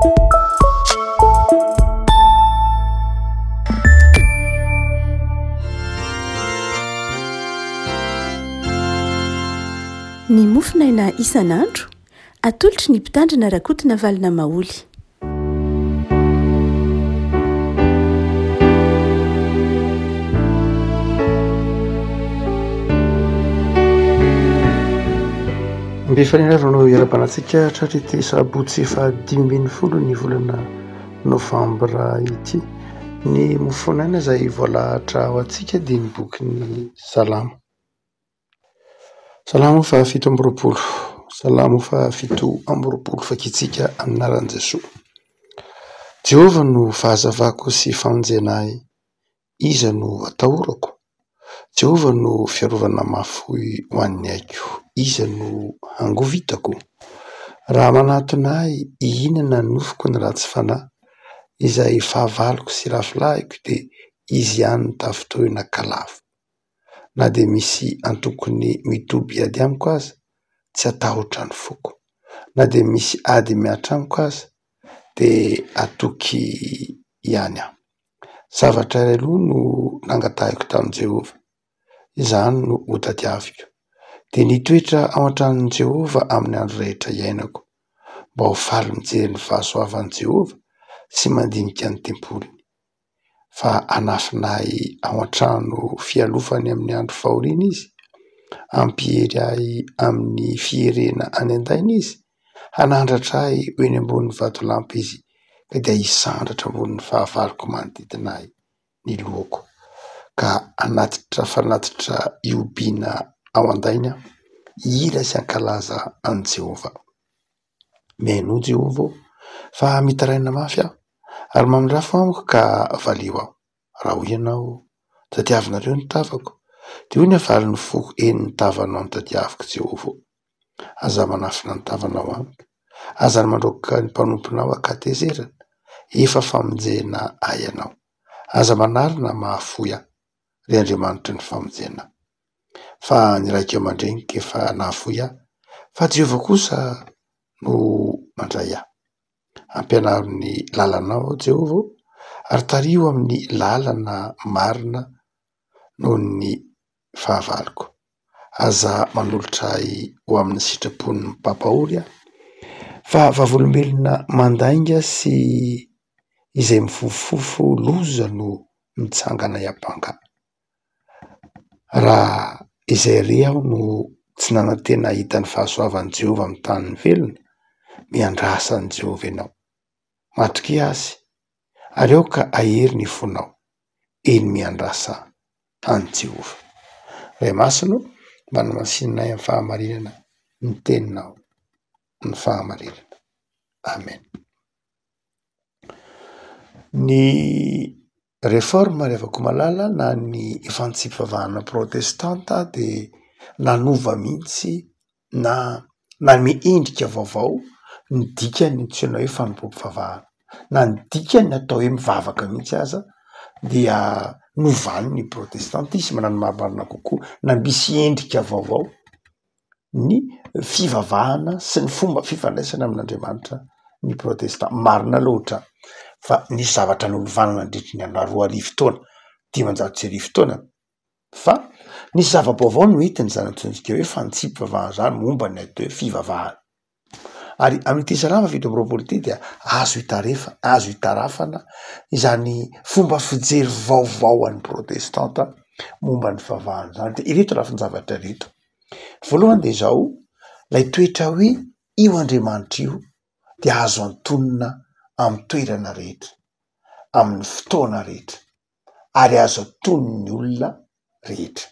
Ny mofinaina isan'andro atolotry ny mpitandrina rakotina valina maoly. Mbefanenaro no iarabanantsika tratrity sabotsy efa 5 ny volana novambra ity. Ny mofonaina izay voalahatra ao antsika dia ny bokin'ny Salamo. Salamo fa 7 Salamo fa 7 fakitsika aminaran'i Jesoa. Jehovah no fahazavako sy famonjenahy, iza no atahorako? Jehovah no fiarovana mafoy ho an'ny aiko, iza no angovitako? Raha manatona ahy, inona nofiko ny ratsy fanahy, izay fahavaloko sy rafilahiko dia izy ihany no tafitohina kalafo. Na dia misy antokony mitoby ady amiko aza, tsy atahotra ny foko. Na dia misy ady miatra amiko aza, dia atoky ihany aho. Zavatra iray aloha no nangatahiko tamin'i Jehovah, izany no hotadiaviko, dia nitoetra ao an-tranon'i Jehovah amin'ny andro rehetra iainako, mba ho faly mijery ny fahasoavan'i Jehovah sy mandinika ny tempoliny. Fa anafinahy ao an-trano fialofany amin'ny andro fahoriana izy, ampihery ahy amin'ny fierena any an-daina izy, hanandratra ahy ho eny ambonin'ny vatolampy izy, ka dia hisandratra ambonin'ny fahavaloko manodidina ahy ny lohako, ka fanatitra iobina ao an-daina, hira sy ankalaza an Jehovah. Meno Jehovah fa mitaraina mafy aho, ary mamindrafo amiko ka valio aho. Raha ho ianao, tadiavinareo ny tavako, dia hoy ny avaly ny foko eny ny tavanao ny tadiaviko Jehovah. Aza manafina ny tavanao amiko, aza ny mandroaka ny mpanomponao akatezerana, efa famonjena ahy ianao. Aza manarina mahafoy aho, ry Andriamanitra ny famonjena. Fa ny raika aman-drenika efa nahafoy aho, fa Jehovah kosa no mandray ahy. Ampianaro ny lalanao Jehovah, ary tario amin'ny lalana marina noho ny fahavaloko. Aza manolotra ahy ho amin'ny sitrapon'ny mpampahory aho, fa vavolombelona mandainga sy izay mifofofo loza no mitsangana iabanga. Raha izay re aho no tsy nanantena hita ny fahasoavan'i Jehovah amin'ny tany velona, miandrasa an'i Jehovah ianao. Matroky azy, ary ao ka ahery ny fonao, eny miandrasa an'i Jehovah. Ray masino, mba namasinay amin'ny fahamarinana ny teninao, ny fahamarinana. Amen. Ny réforme revako malala na ny efantsipivavahana protestanta dia nanova mihitsy na miendrika vaovao ny dikany antsoina hoe fanompom-pivavahana, na ny dikany atao hoe mivavaka mihitsy aza dia novany ny protestantisme na ny mahamarina kokoa, na misy endrika vaovao ny fivavahana sy ny fomba fifandraisana amin'Andriamanitra ny protestant. Marina loatra fa nisy zavatra nolovanana nandritry ny 2000 taona, 500 taona, fa nisy zava-baovao no hitiny zany antsontsika hoe fantsipivavahana zany momba ny atao hoe fivavahana. Ary amin'ity Salama 7 ity dia azo hitarafana izany fomba fijery vaovao an'ny protestanta momba ny fivavahana zany. Dia ireto lafin-javatra ireto. Voalohany dia izao, lay toetra hoe io Andriamanitra io dia azo antonina amin'ny toerana rehetra, amin'ny fotoana rehetra, ary azo antoniny olona rehetra.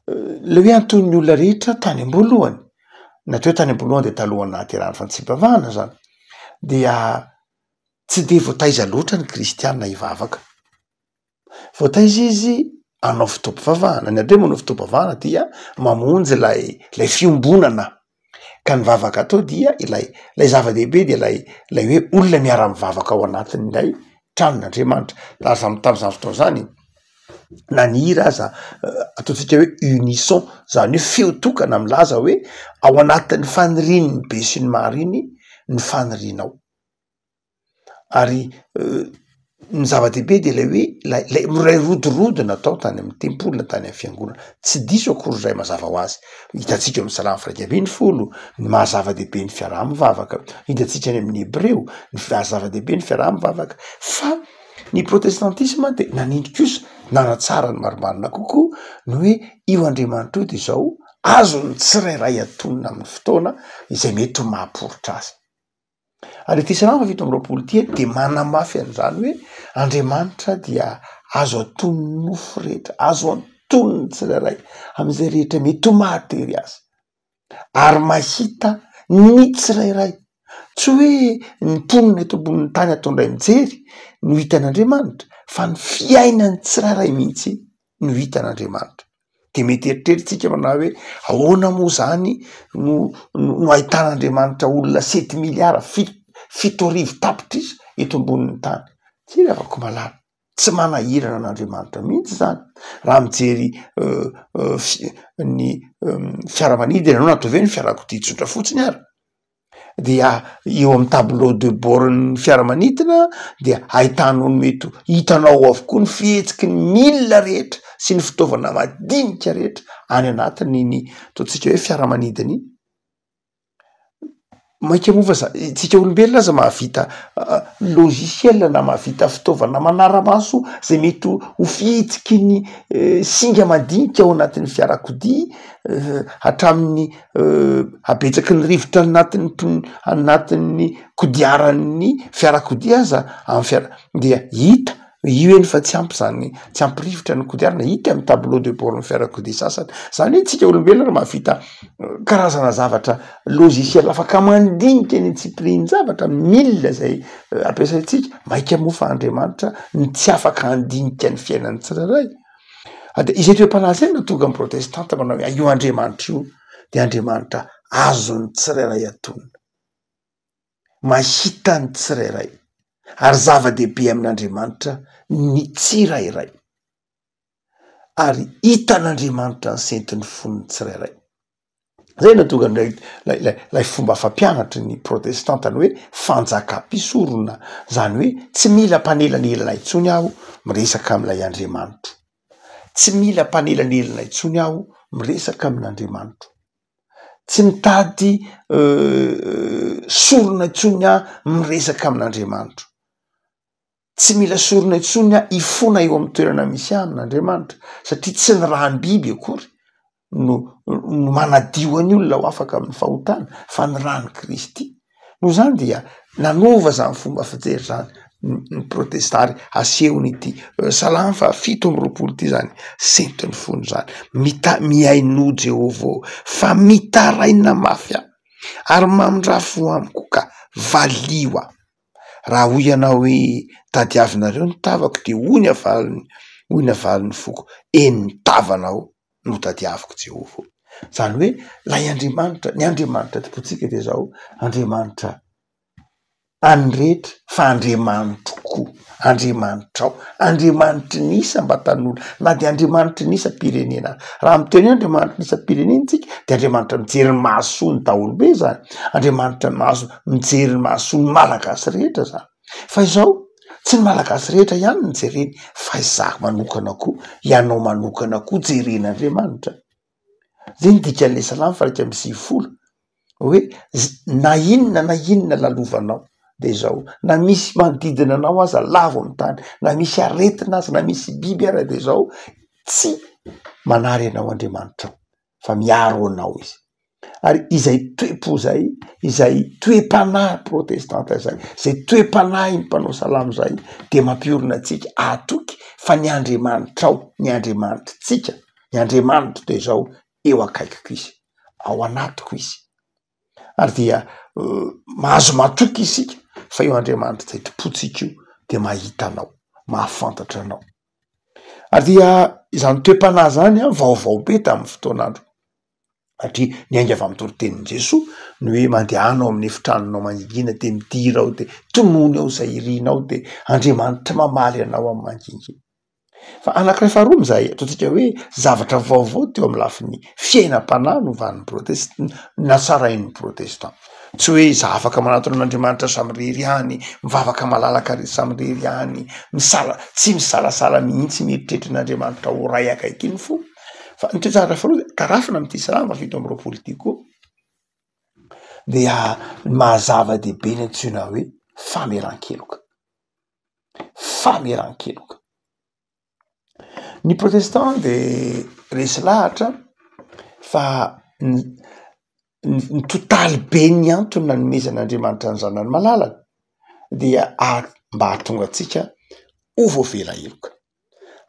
Le hoe antoniny olona rehetra tany am-boalohany, natao tany am-boalohany dia talohana nahaterahany fantsipivavahana zany, dia tsy dia voataiza loatra ny kristianina hivavaka. Voataiza izy hanao fotoam-pivavahana. Ny andreo manao fotoam-pivavahana dia mamonjy lay fiombonana, ka ny vavaka atao dia ilay zava-dehibe dia lay hoe olona miara-mivavaka ao anatin'ilay tranon'Andriamanitra. Tamin'izany fotoana zany na ny hira aza ataontsika hoe unisson, zany hoe feo tokana milaza hoe ao anatin'ny fanirian'ny be sy ny mariny ny fanirianao. ary ny zava-dehibe de le hoe ray rodirodina atao tany amin'ny tempolina tany amin'ny fiangonana tsy diso akory ray mazava ho azy hitatsika amin'ny salamy faraikambiny folo ny mahazava-dehibe ny fiaraha-mivavaka hitatsika any amin'ny hebreo ny mahazava-dehibe ny fiaraha-mivavaka fa ny protestantisme de nanindry kosa nanatsara ny marimarina kokoa no hoe io Andriamanitra io de zao azony tsirairay atonina amin'ny fotoana izay mety ho mahaporitra azy. Ary ty salama fito amby roapolo ty de manamafy an'izany hoe Andriamanitra dia azo atonony nofo rehetra, azo atonony tsirairay am'izay rehetra mety ho mahatery azy ary mahita ny tsirairay tsy hoe ny mponina eto amboniny tany ataondray mijery no hitan'Andriamanitra fa ny fiainany tsirairay mihitsy no hitan'Andriamanitra. De mety eritreritsika manao hoe ahoana moa zany no ahitan'Andriamanitra olona 7 miliara 7 tapitrisa eto ambonin'ny tany. Tsy ravako malala tsy manahirana an'Andriamanitra mihitsy zany raha mijery ny fiaramanidina anao natovy ny fiarakodia tsotra fotsiny ary dia eo amin'ny tableau de bord ny fiaramanidina dia ahitanao ny mety hitanao avokoa ny fihetsiky ny milina rehetra sy ny fitaovana madinika rehetra any anatiny ny ataontsika hoe fiaramanidina iny. Maika moa fa tsika olombelona aza mahavita logiciel na mahavita fitaovana manara-maso zay mety ho fihetsiky ny singa madinika ao anatin'ny fiarakodia hatramin'ny habetsaky ny rivotra anatin'ny kodiaran'ny fiarakodia aza amin'ny dia hita io eny fa tsy ampy zany tsy ampy rivotra ny kodiarana hita amin'ny tableau de bord ny fiarakodia sasany zany hoe tsika olombelona mahavita karazana zavatra logiciel afaka mandinika ny tsipiriny-javatra milina zay ampiasaitsika maika moa fa Andriamanitra ny tsy afaka handinika ny fiainany tsirairay. Izay toe-panahy zay natonga amin'ny protestanta manao hoe io Andriamanitra io de Andriamanitra azony tsirairay atonina mahita ny tsirairay ary zava-dehibe amin'Andriamanitra ny tsirairay ary hitan'Andriamanitra ny sentiny fonony tsirairay. Zay natonga lay fomba fampianatry ny protestantany hoe fanjakam-pisorona zany hoe tsy mila mpanelanelana intsony aho miresaka amin'ilay Andriamanitra, tsy mila mpanelanelana intsony aho miresaka amin'Andriamanitra, tsy mitady sorona intsony aho miresaka amin'Andriamanitra, tsy mila sorona intsony aho ifona eo amin'ny toerana misy amin'Andriamanitra satria tsy ny rahan'ny biby akory no manadio any olona ho afaka amin'ny fahotana fa ny rahan'i Kristy. No zany dia nanova zany fomba fijery zany ny protestary asehony ity salamy fa fito amby roapolo ty zany sentiny fony zany miaino Jehova fa mitaraina mafy ary mamindrafo amiko ka valio aho. Raha hoy ianao hoe tadiavinareo ny tavako de hoy ny avaliny foko ny tavanao no tadiaviko Jehova. Zany hoe lay Andriamanitra ny Andriamanitra topotsika de zao Andriamanitra any rehetra fa Andriamanitra koa Andriamanitra ao Andriamanitra nisa mba tanora na de Andriamanitra nisa pirenena raha miteny Andriamanitra nisa pirenena tsika de Andriamanitra mijery ny mahasony daholo be zany Andriamanitra mijery ny mahasony malagasy rehetra zany fa izao tsy ny malagasy rehetra ihany ny jereny fa izaho manokana koa ianao manokana koa jeren'Andriamanitra. Zay ny dikan'le salamy faraika amby 20 hoe na inona lalovanao de zao na misy manodidina anao aza lavo amin'ny tany na misy aretina aza na misy biby ara de zao tsy manary anao Andriamanitra fa miaro anao izy. Ary izay toe-po zay izay toe-panahy protestanta zay toe-panahy ny mpanao salamo zay de mampiorina atsika atoky fa ny Andriamanitra ao ny Andriamanitra tsika ny Andriamanitra de zao eo akaikiko izy ao anatiko izy ary dia mahazo matoky isika fa io Andriamanitra zay topotsika io de mahita anao mahafantatra anao ary dia izany toe-panahy zany vaovao be tamin'ny fotoanandro satria niainga avy amin'ny toritenin'i Jesoa ny hoe mandehanao amin'ny efitranonao mangingina de midira ao de tonony ao zay irinao de Andriamanitra mamaly anao amin'ny mangingina. Fa anankiray faharoa mizay ataontsika hoe zavatra vaovao teo amin'ny lafin'ny fiainam-panahy novan'ny natsarain'ny protestant tsy hoe za afaka manatona an'andriamanitra samyrery any mivavaka malalaka samyrery any tsy misalasala mihitsy mieritreritra n'andriamanitra ho ray akaiky iny fo fa ny toetrandra faharoa karafina amy ty salama fito amby roapolo ty koa dia mahazava-dehibe ny antsoina hoe fameran-keloka ny protestant de resy lahatra fa ny totaly be ny antony nanomezan'andriamanitra ny zanany malalaka dia mba hahatonga atsika ho voavela heloka,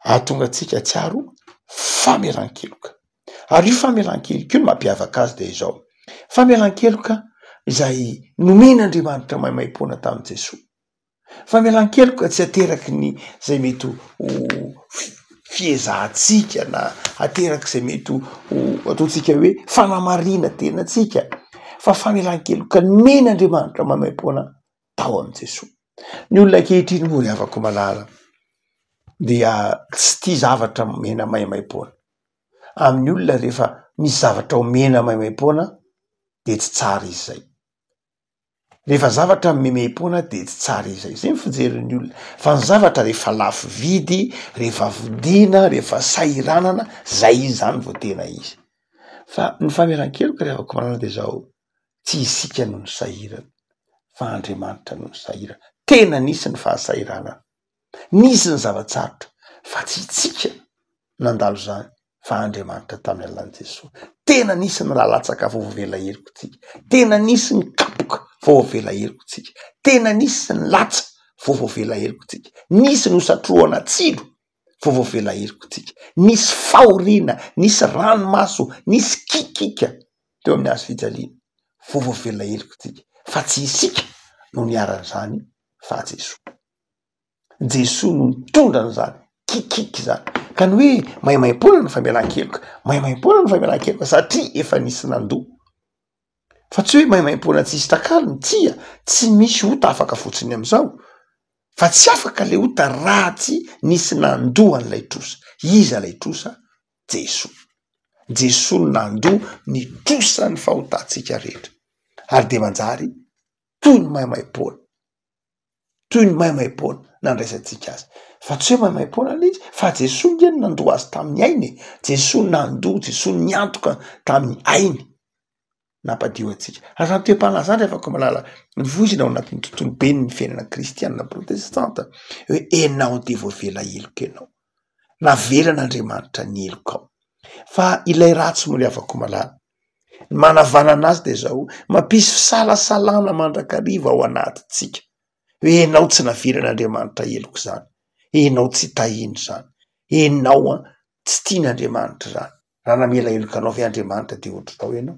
ahatonga atsika tsiaro fameran-keloka. Ary io fameran-keloka io no mampiavaka azy de izao fameran-keloka izay nomen'andriamanitra maimaimpona tamin'i Jesosy. Fameran-keloka tsy ateraky ny zay mety ho fiezahatsika na ateraky zay mety ho ataotsika hoe fanamarina tenatsika fa fameran-keloka nomen'andriamanitra maimaimpona tao amin'i Jesosy. Ny olona ankehitriny moa ry havako malala dia tsy tia zavatra mena maimaimpona. Amin'ny olona rehefa misy zavatra omena maimaimpona de tsy tsara izy zay. Rehefa zavatra memem-pona de tsy tsara izy zay. Zay ny fijeriny olona. Fa ny zavatra rehefa lafo vidy, rehefa vidiana, rehefa sairanana, zay izy zany vao tena izy. Fa ny fameran-keloka ry havako malala de zao tsy isika no nisahirana fa Andriamanitra no nisahirana. Tena nisy ny fahasairanana. Nisy ny zavatsarotra fa tsy isika nandalo zany fa Andriamanitra tamin'ny alalan'i Jesosy. Tena nisy ny lalatsaka voavela heloka tsika. Tena nisy ny kapoka voavela heloka tsika. Tena nisy ny latsa voavela heloka tsika. Nisy ny hosatroana tsilo voavela heloka tsika. Nisy fahoriana, nisy ranomaso, nisy kikika teo amin'ny hazo fijaliana voavela heloka tsika. Fa tsy isika no niaran'izany fa Jesosy. Jesosy no nitondra an'izany kikiky zany. Ka ny hoe maimaimpona ny fameran-keloka, maimaimpona ny fameran-keloka satria efa nisy nandoa. Fa tsy hoe maimaimpona tsy hisy takalo ny tsia, tsy misy ota afaka fotsiny am'izao. Fa tsy afaka le ota raha tsy nisy nandoa an'ilay trosa. Iza lay trosa? Jesosy. Jesosy nandoa ny trosa ny fahotantsika rehetra. Ary de manjary toy ny maimaimpona. Toy ny maimaimpona nandraisantsika azy. Fa tsy hoe maimaimpona le izy, fa Jesosy nge nandoa azy tamin'ny ainy. Jesosy nandoa, Jesosy niantoka tamin'ny ainy. Nampadio atsika. Ary raha toe-panahy zany afaka malala ny voizina ao anatin'ny tontolo be ny fiainana kristianina protestanta hoe enao de voavela heloka enao. Navelan'Andriamanitra ny helokao. Fa ilay ratsy moa ry havako malala. Manavanana azy de zao mampisy fisalasalana mandrakariva ao anatintsika. Hoe enao tsy navelan'Andriamanitra heloka zany. Enao tsy tahiny zany. Enao tsy tian'Andriamanitra zany. Raha namela heloka anao ve Andriamanitra de ohatry tao enao.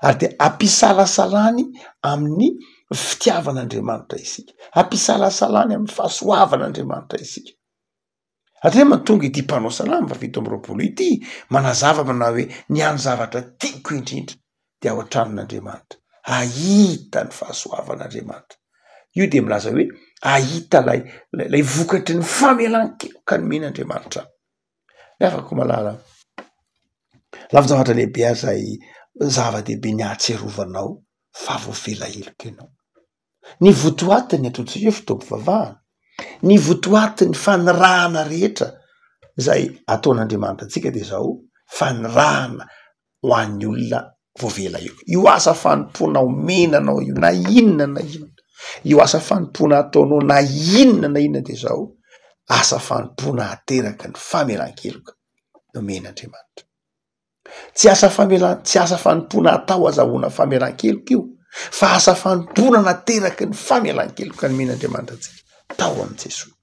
Ary de ampisalasalany amin'ny fitiavan'Andriamanitra isika. Ampisalasalany amin'ny fahasoavan'Andriamanitra isika. Atria mahatonga ity mpanao salama fa fito amby roapolo ity manazava manao hoe ny zavatra tiako indrindra de ao an-tranon'Andriamanitra. Ahita ny fahasoavan'Andriamanitra. Io de milaza hoe ahita lay vokatry ny famelan-keloka nomen'Andriamanitra. Afaka malala. Lafy-javatra lehibe azay zava-dehibe ny ahatserovanao fa voavela heloka ianao. Ny votoatiny ataontsika hoe fitaovam-pivavahana. Ny votoatiny fanirahana rehetra zay ataon'Andriamanitra antsika de zao fanirahana ho an'ny olona voavela heloka. Io asa fanompona omenanao io na inona na inona. Io asa fanompona ataonao na inona de zao asa fanompona ateraky ny fameran-keloka nomen'Andriamanitra. Tsy asa fanompona atao azahoana fameran-keloka io, fa asa fanompona nateraky ny fameran-keloka nomen'Andriamanitra antsika tao amin'i Jesosy.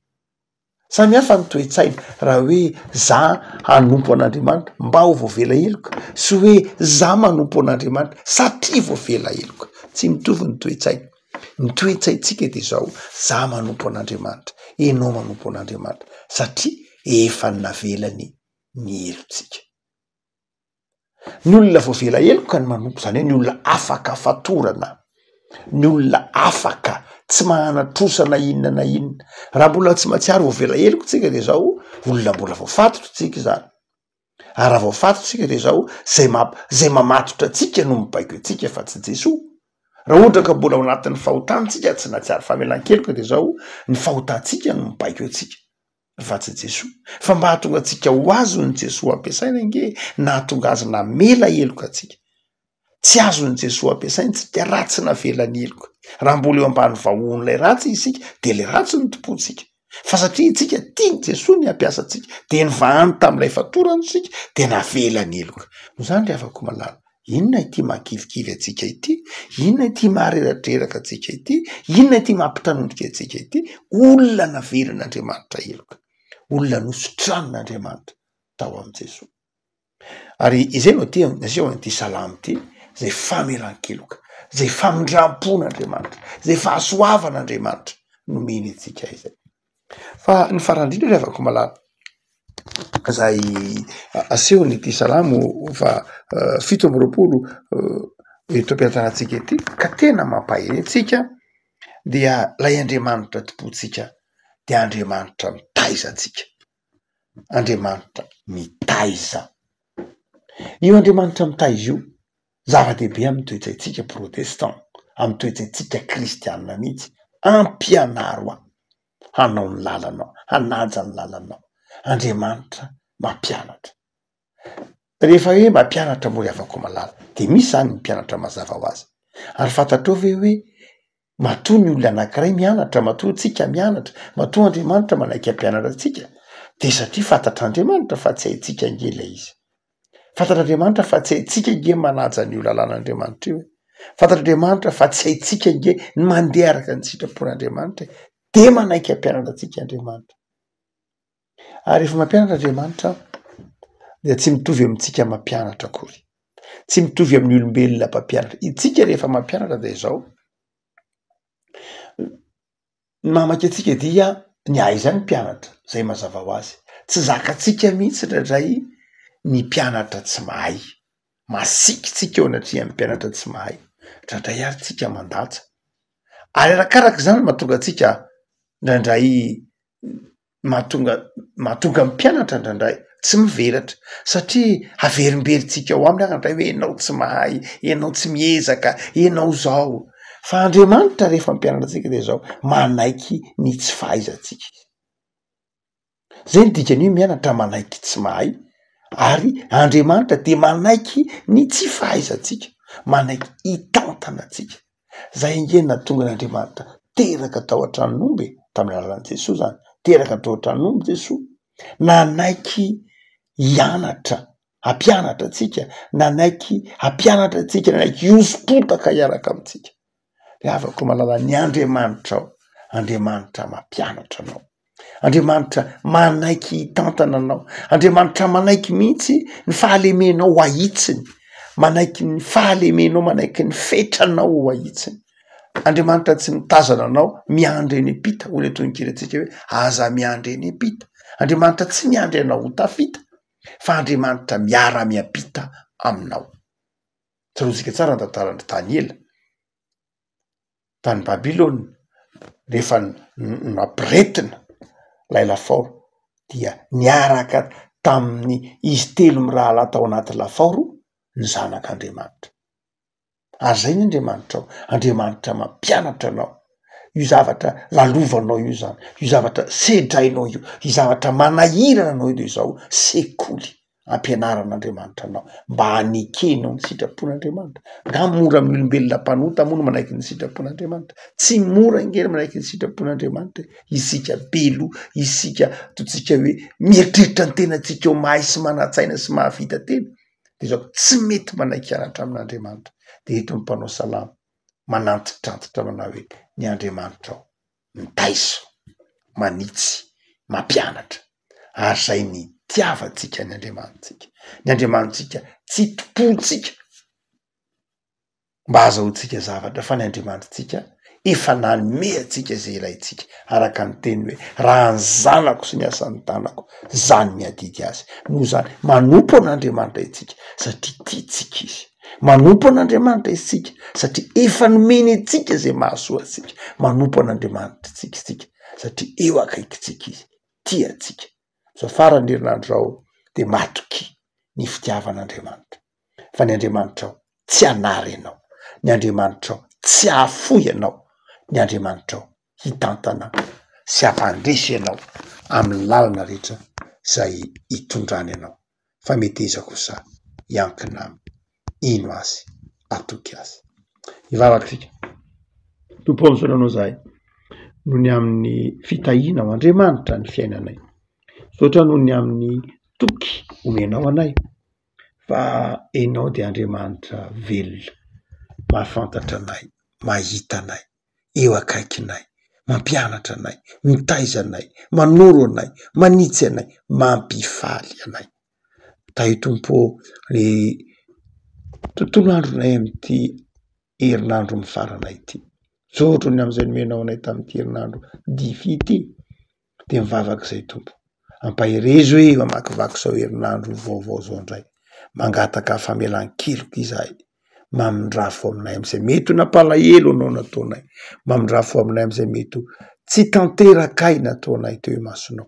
Samy hafa ny toe-tsaina raha hoe za hanompo an'Andriamanitra mba ho voavela heloka, sy hoe za manompo an'Andriamanitra satria voavela heloka. Tsy mitovy ny toe-tsaina. Ny toe-tsaintsika de zao za manompo an'Andriamanitra, enao manompo an'Andriamanitra satria efa navelany ny helontsika. Ny olona voavela heloka ny manompo zany hoe ny olona afaka fatorana, ny olona afaka tsy mahana-trosa na inona na inona. Raha mbola tsy mahatsiaro voavela heloka tsika de zao olona mbola voafatotra tsika zany. Ary raha voafatotra tsika de zao zay mamatotra atsika no mibaiko atsika fa tsy Jesosy. raha ohatra ka mbola ao anatin'ny fahotantsika tsy natsiary famelan-keloka de zao ny fahotantsika no mipaiko atsika vatsa Jesosy fa mba hahatonga atsika ho azony Jesosy ampiasaina nge na hahatonga azy namela eloka atsika tsy azony Jesosy ampiasaina tsika ratsy navelany eloka raha mbola eo ambany vahon'ilay ratsy isika de le ratsy ny tompontsika fa satria itsika tiany Jesosy ny ampiasa atsika de ny vahany tam'ilay fatorany sika de navelany eloka no zany re afaka malala inona ity makivikivy atsika ity inona ity mahareratreraka atsika ity inona ity mampitanondrika atsika ity olona navelan'Andriamanitra eloka olona nosotranon'Andriamanitra tao am' Jesosy ary izay no ty naseo an'ity salamo ty zay famelan-keloka zay famindrampon'Andriamanitra zay fahasoavan'Andriamanitra nomeny atsika izay fa ny farandrindra re afaka malala zay aseho nyity salamo fa 7 eto ampianatrantsika ity ka tena mampahely atsika dia lay Andriamanitra tompontsika de Andriamanitra mitaiza atsika Andriamanitra mitaiza io Andriamanitra mitaiza io zava-dehibe amin'ny toetsaitsika protestant amin'ny toetsaitsika kristianina mihitsy ampianaro hanao ny lalanao hanaja ny lalanao Andriamanitra mampianatra rehefa hoe mampianatra moa afaka malala de misy zany ny mpianatra mazava ho azy ary fantatrao ve hoe matoa ny olona anankiray mianatra matoa tsika mianatra matoa Andriamanitra manaiky ampianatra atsika de satria fantatr'Andriamanitra fa tsy haitsika ngela izy fantatr'Andriamanitra fa tsy haitsika nge manaja ny io lalàn'Andriamanitra io fantatr'Andriamanitra fa tsy haitsika nge ny mandeha araka ny sitrapon'Andriamanitra de manaiky ampianatra atsika Andriamanitra ary efa mampianatra Andriamanitra dia tsy mitovy amintsika mampianatra akory tsy mitovy amin'ny olombelona mpampianatra itsika rehefa mampianatra de zao mamaka atsika dia ny aiza ny mpianatra zay mazava ho azy tsy zakatsika mihitsy ndray ny mpianatra tsy mahay masikitsika eo anatria amin'ny mpianatra tsy mahay ndray ary tsika mandatsa ary arakaraka zany mahatonga atsika ndraindray mahatonga mpianatra ndraindray tsy mivelatra satria averimberitsika ao aminy ndray hoe enao tsy mahay enao tsy miezaka enao zao fa Andriamanitra rehefa mpianatra atsika de zao manaiky ny tsy fahaizantsika zay ny dikany hoe mianatra manaiky tsy mahay ary Andriamanitra de manaiky ny tsy fahaizantsika manaiky hitantana atsika zay nge natonga n'Andriamanitra teraka tao an-tranon'omby tamin'ny alalan'i Jesosy zany teraka tao an-tranon'omby Jesosy nanaiky hianatra hampianatra atsika nanaiky hampianatra atsika nanaiky iosopotaka hiaraka amitsika de afaka malala ny Andriamanitra ao Andriamanitra mampianatra anao Andriamanitra manaiky hitantana anao Andriamanitra manaiky mihitsy ny fahalemenao ho ahitsiny manaiky ny fahalemenao manaiky ny fetranao ho ahitsiny Andriamanitra tsy mitazana anao miandry eny epita ho letonykiratsika hoe aza miandry eny epita Andriamanitra tsy miandry anao ho tafita fa Andriamanitra miara miampita aminao tsarotsika tsara ny tantarandry Daniela tany Babilôna rehefa nampiretina lay lafaoro dia niaraka tamin'ny izy telo mirahala tao anaty lafaoro ny zanak'Andriamanitra ary zay ny Andriamanitra ao Andriamanitra mampianatra anao io zavatra lalovanao io zany io zavatra sedrainao io zavatra manahirana anao io de zao sekoly ampianaran'Andriamanitra anao mba hanekenao ny sitrapon'Andriamanitra nga mora amin'ny olombelona mpanota moa no manaiky ny sitrapon'Andriamanitra tsy mora ngely manaiky ny sitrapon'Andriamanitra isika belo isika totsika hoe mieritreritra ny tenatsika eo mahay sy manatsaina sy mahavita tena de zao tsy mety manaiky anatra amin'Andriamanitra de eto ny mpanao salamo manantitrantitra manao hoe ny Andriamanitra ao mitaiso manitsy mampianatra ary zay ny tiavatsika ny Andriamanitsika ny Andriamanitsika tsy topontsika mba azahoantsika zavatra fa ny Andriamanitsika efa nanome atsika zay ilaitsika araka ny teny hoe raha ny zanako sy ny asan'ny tanako zany miadidy azy noho zany manompo an'Andriamanitra itsika satria tiatsika izy manompo an'Andriamanitra isika satria efa nomeny atsika zay mahasoa atsika manompo an'Andriamanitra tsika satria eo akaikitsika izy tiatsika so farany herinandro ao de matoky ny fitiavan'Andriamanitra fa ny Andriamanitra ao tsy anary ianao ny Andriamanitra ao tsy ahafoy ianao ny Andriamanitrao hitantana sy hampandresy ianao amin'ny lalana rehetra zay hitondrany ianao. Fametezako kosa iankina ino azy atoky azy. Ivavakitsika tompo amin'izao zahay noho ny amin'ny fitahiana ho Andriamanitra ny fiainanay, sotra noho ny amin'ny toky omenao anay, fa ianao de Andriamanitra velona, mahafantatra anay, mahita anay, eo akaikinay, mampianatra anay, mitaiza anay, manoro anay, manitsy anay, mampifaly anay. Taio tompo le tontolo andronay amin'ity herinandro mifaranay ity, sotro ny am'izay nomenao anay tamin'ity herinandro dify ity, de mivavaky zay tompo, ampaherezo hoe mamakivaky zao herinandro vaovao zao indray, mangataka famelan-keloka izahay, mamindrafo aminay am'izay mety nampalahelo anao nataonay, mamindrafo aminay am'izay mety tsy tanterakay nataonay teo imasonao,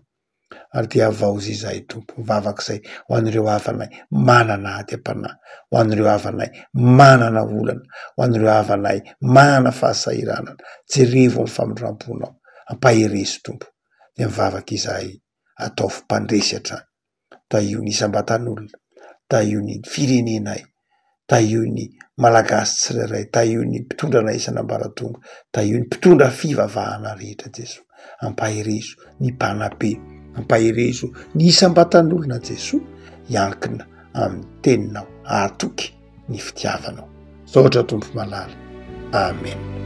ary de avao zay tompo, mivavaky zay ho an'ireo havanay manana ady am-panahy, ho an'ireo havanay manana olana, ho an'ireo havanay manana fahasahiranana, jerevo amin'ny famindramponao, ampaherezo tompo, de mivavaky izahay ataovy mpandresy hatrany, tahio ny isam-batan'olona, tahio ny firenenay, tahio ny malagasy tsirairay, tahio ny mpitondra anay isan'ambaratonga, tahio ny mpitondra fivavahana rehetra Jesoa, ampaherezo ny mpanabe, ampaherezo ny isam-batan'olona Jesoa, iankina amin'ny teninao, atoky ny fitiavanao. Saotra tompo malala. Amen.